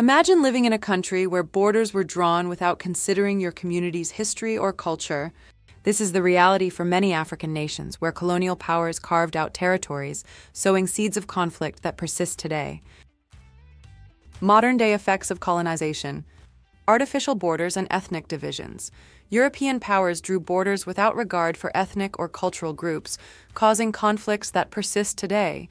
Imagine living in a country where borders were drawn without considering your community's history or culture. This is the reality for many African nations, where colonial powers carved out territories, sowing seeds of conflict that persist today. Modern-day effects of colonization. Artificial borders and ethnic divisions. European powers drew borders without regard for ethnic or cultural groups, causing conflicts that persist today.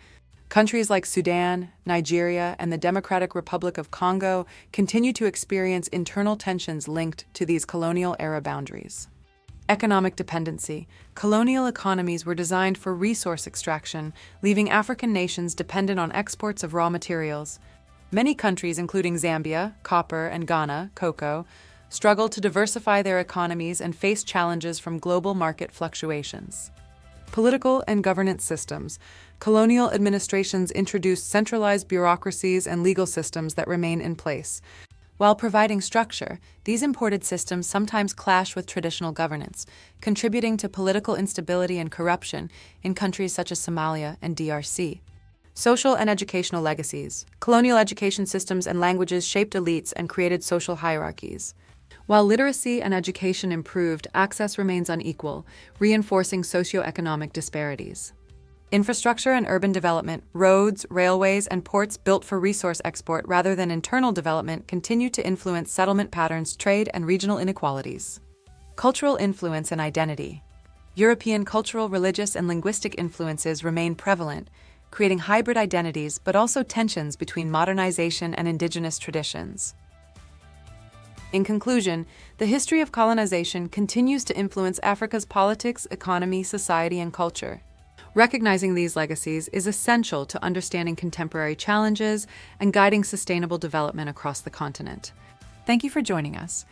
Countries like Sudan, Nigeria, and the Democratic Republic of Congo continue to experience internal tensions linked to these colonial-era boundaries. Economic dependency. Colonial economies were designed for resource extraction, leaving African nations dependent on exports of raw materials. Many countries, including Zambia, copper, and Ghana, cocoa, struggle to diversify their economies and face challenges from global market fluctuations. Political and governance systems. Colonial administrations introduced centralized bureaucracies and legal systems that remain in place. While providing structure, these imported systems sometimes clash with traditional governance, contributing to political instability and corruption in countries such as Somalia and DRC. Social and educational legacies. Colonial education systems and languages shaped elites and created social hierarchies. While literacy and education improved, access remains unequal, reinforcing socioeconomic disparities. Infrastructure and urban development, roads, railways, and ports built for resource export rather than internal development continue to influence settlement patterns, trade, and regional inequalities. Cultural influence and identity. European cultural, religious, and linguistic influences remain prevalent, creating hybrid identities but also tensions between modernization and indigenous traditions. In conclusion, the history of colonization continues to influence Africa's politics, economy, society, and culture. Recognizing these legacies is essential to understanding contemporary challenges and guiding sustainable development across the continent. Thank you for joining us,